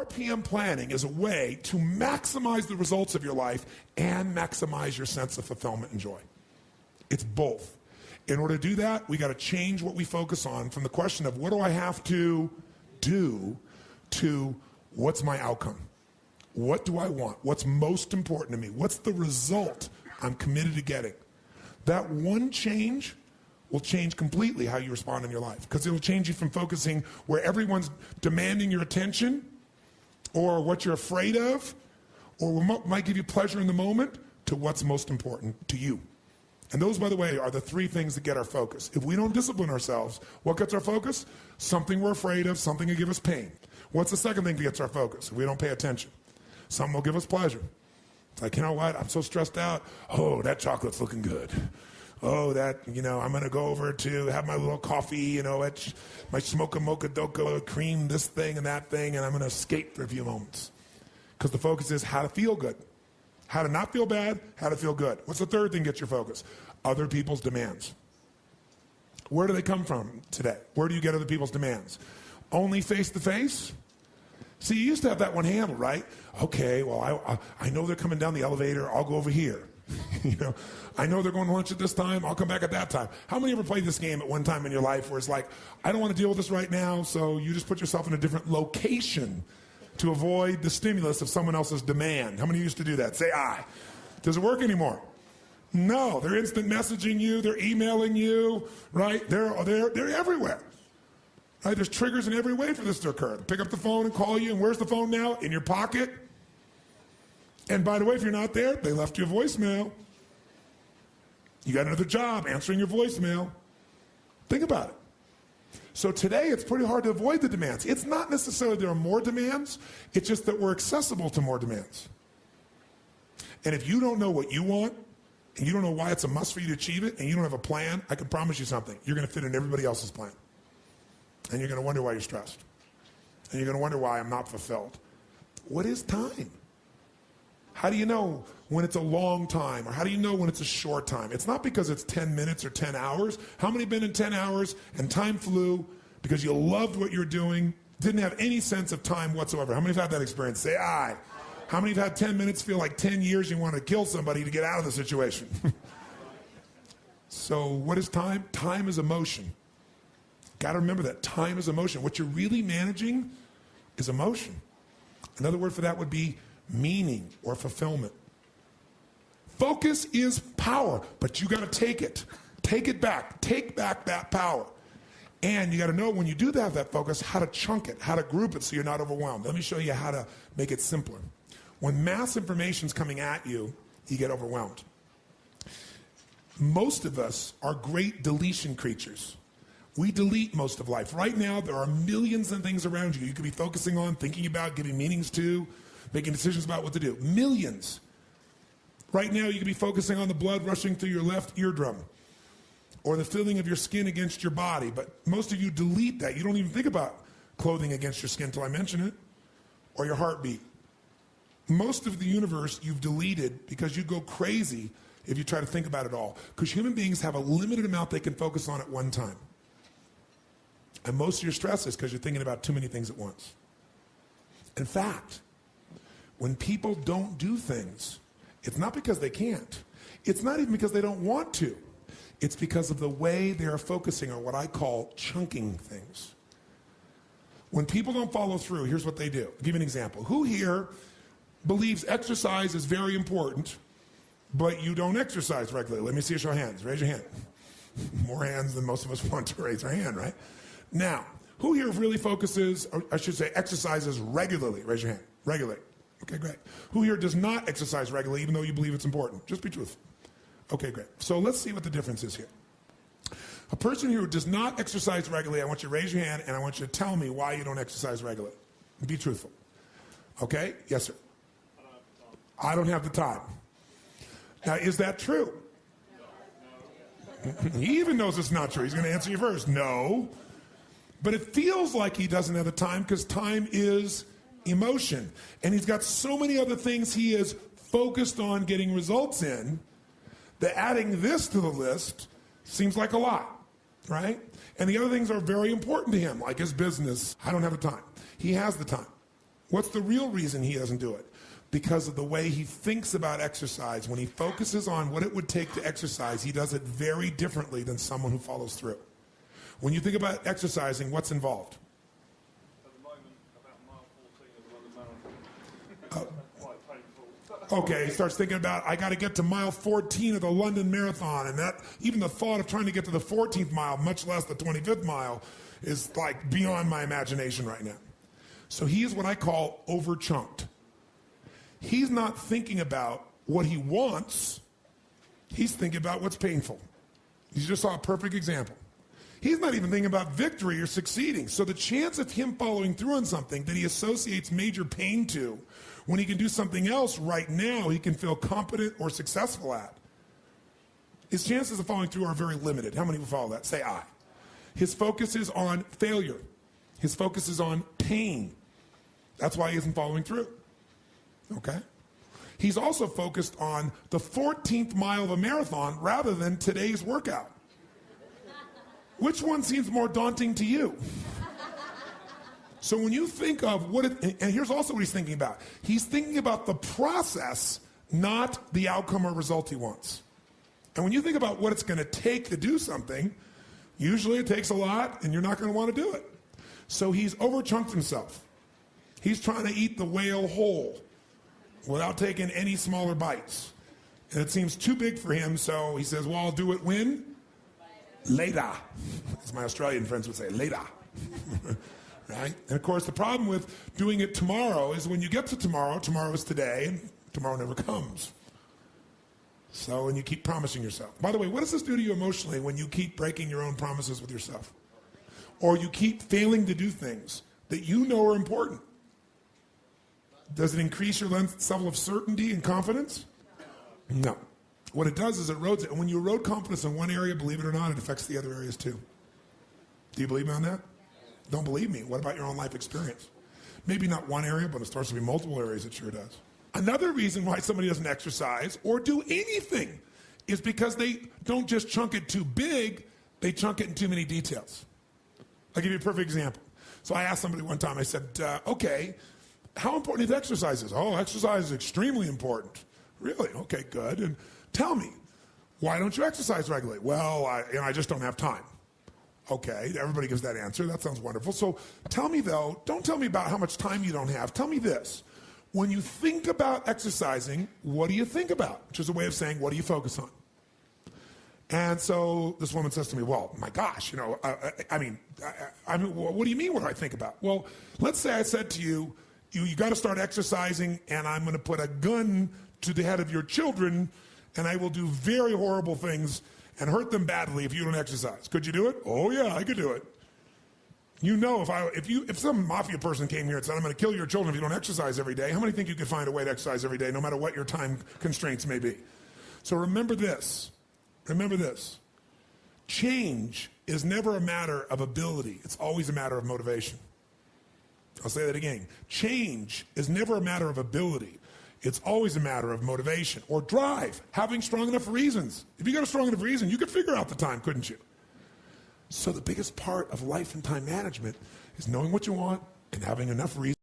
RPM planning is a way to maximize the results of your life and maximize your sense of fulfillment and joy. It's both. In order to do that, we got to change what we focus on from the question of what do I have to do to what's my outcome? What do I want? What's most important to me? What's the result I'm committed to getting? That one change will change completely how you respond in your life, because it'll change you from focusing where everyone's demanding your attention or what you're afraid of or what might give you pleasure in the moment to what's most important to you. And those, by the way, are the three things that get our focus. If we don't discipline ourselves, what gets our focus? Something we're afraid of, something will give us pain. What's the second thing that gets our focus? If we don't pay attention. Something will give us pleasure. It's like, you know what, I'm so stressed out. Oh, that chocolate's looking good. Oh, that, I'm going to go over to have my little coffee, my smoke a mocha doka, cream this thing and that thing, and I'm going to escape for a few moments. Because the focus is how to feel good. How to not feel bad, how to feel good. What's the third thing that gets your focus? Other people's demands. Where do they come from today? Where do you get other people's demands? Only face-to-face? See, you used to have that one handled, right? Okay, well, I know they're coming down the elevator. I'll go over here. I know they're going to lunch at this time. I'll come back at that time. How many ever played this game at one time in your life where it's like, I don't want to deal with this right now, so you just put yourself in a different location to avoid the stimulus of someone else's demand? How many used to do that? Say aye. Does it work anymore? No. They're instant messaging you. They're emailing you, right? They're everywhere. Right? There's triggers in every way for this to occur. Pick up the phone and call you, and where's the phone now? In your pocket. And by the way, if you're not there, they left you a voicemail. You got another job answering your voicemail. Think about it. So today, it's pretty hard to avoid the demands. It's not necessarily there are more demands. It's just that we're accessible to more demands. And if you don't know what you want, and you don't know why it's a must for you to achieve it, and you don't have a plan, I can promise you something. You're going to fit in everybody else's plan. And you're going to wonder why you're stressed. And you're going to wonder why I'm not fulfilled. What is time? How do you know when it's a long time, or how do you know when it's a short time? It's not because it's 10 minutes or 10 hours. How many have been in 10 hours and time flew because you loved what you're doing, didn't have any sense of time whatsoever? How many have had that experience? Say aye. How many have had 10 minutes feel like 10 years you want to kill somebody to get out of the situation? So what is time? Time is emotion. Got to remember that. Time is emotion. What you're really managing is emotion. Another word for that would be meaning or fulfillment. Focus is power, but you got to take it. Take it back. Take back that power. And you got to know when you do have that focus, how to chunk it, how to group it so you're not overwhelmed. Let me show you how to make it simpler. When mass information is coming at you, you get overwhelmed. Most of us are great deletion creatures. We delete most of life. Right now, there are millions of things around you. You could be focusing on, thinking about, giving meanings to, making decisions about what to do. Millions. Right now, you could be focusing on the blood rushing through your left eardrum or the feeling of your skin against your body. But most of you delete that. You don't even think about clothing against your skin until I mention it, or your heartbeat. Most of the universe you've deleted because you go crazy if you try to think about it all. Because human beings have a limited amount they can focus on at one time. And most of your stress is because you're thinking about too many things at once. In fact, when people don't do things, it's not because they can't. It's not even because they don't want to. It's because of the way they are focusing on what I call chunking things. When people don't follow through, here's what they do. I'll give you an example. Who here believes exercise is very important, but you don't exercise regularly? Let me see a show of hands. Raise your hand. More hands than most of us want to raise our hand, right? Now, who here really focuses, or I should say exercises regularly? Raise your hand. Regularly. Okay, great. Who here does not exercise regularly even though you believe it's important? Just be truthful. Okay, great. So let's see what the difference is here. A person who does not exercise regularly, I want you to raise your hand and I want you to tell me why you don't exercise regularly. Be truthful. Okay? Yes, sir. I don't have the time. Now, is that true? He even knows it's not true. He's going to answer you first. No. But it feels like he doesn't have the time because time is emotion. And he's got so many other things he is focused on getting results in that adding this to the list seems like a lot, right? And the other things are very important to him, like his business. I don't have the time. He has the time. What's the real reason he doesn't do it? Because of the way he thinks about exercise. When he focuses on what it would take to exercise, he does it very differently than someone who follows through. When you think about exercising, what's involved? At the moment, about mile 14 of the London Marathon. Quite painful. Okay, he starts thinking about, I got to get to mile 14 of the London Marathon, and that even the thought of trying to get to the 14th mile, much less the 25th mile, is like beyond my imagination right now. So he is what I call over-chunked. He's not thinking about what he wants. He's thinking about what's painful. You just saw a perfect example. He's not even thinking about victory or succeeding. So the chance of him following through on something that he associates major pain to, when he can do something else right now he can feel competent or successful at, his chances of following through are very limited. How many will follow that? Say I. His focus is on failure. His focus is on pain. That's why he isn't following through. Okay? He's also focused on the 14th mile of a marathon rather than today's workout. Which one seems more daunting to you? So when you think of what it, and here's also what he's thinking about. He's thinking about the process, not the outcome or result he wants. And when you think about what it's going to take to do something, usually it takes a lot and you're not going to want to do it. So he's over-chunked himself. He's trying to eat the whale whole without taking any smaller bites. And it seems too big for him, so he says, well, I'll do it when? Later. As my Australian friends would say, later. Right? And of course, the problem with doing it tomorrow is when you get to tomorrow, tomorrow is today, and tomorrow never comes. So, and you keep promising yourself. By the way, what does this do to you emotionally when you keep breaking your own promises with yourself? Or you keep failing to do things that you know are important? Does it increase your level of certainty and confidence? No. What it does is it erodes it. And when you erode confidence in one area, believe it or not, it affects the other areas too. Do you believe me on that? Don't believe me. What about your own life experience? Maybe not one area, but it starts to be multiple areas. It sure does. Another reason why somebody doesn't exercise or do anything is because they don't just chunk it too big, they chunk it in too many details. I'll give you a perfect example. So I asked somebody one time, I said, okay, how important is exercise? Oh, exercise is extremely important. Really? Okay, good. And tell me, why don't you exercise regularly? Well, I just don't have time. Okay, everybody gives that answer. That sounds wonderful. So tell me, though, don't tell me about how much time you don't have. Tell me this. When you think about exercising, what do you think about? Which is a way of saying, what do you focus on? And so this woman says to me, well, my gosh, I mean, what do you mean what do I think about? Well, let's say I said to you, you got to start exercising, and I'm going to put a gun to the head of your children, and I will do very horrible things and hurt them badly if you don't exercise. Could you do it? Oh yeah, I could do it. You know, if some mafia person came here and said, I'm going to kill your children if you don't exercise every day, how many think you could find a way to exercise every day, no matter what your time constraints may be? So remember this. Remember this. Change is never a matter of ability. It's always a matter of motivation. I'll say that again. Change is never a matter of ability. It's always a matter of motivation or drive, having strong enough reasons. If you got a strong enough reason, you could figure out the time, couldn't you? So the biggest part of life and time management is knowing what you want and having enough reason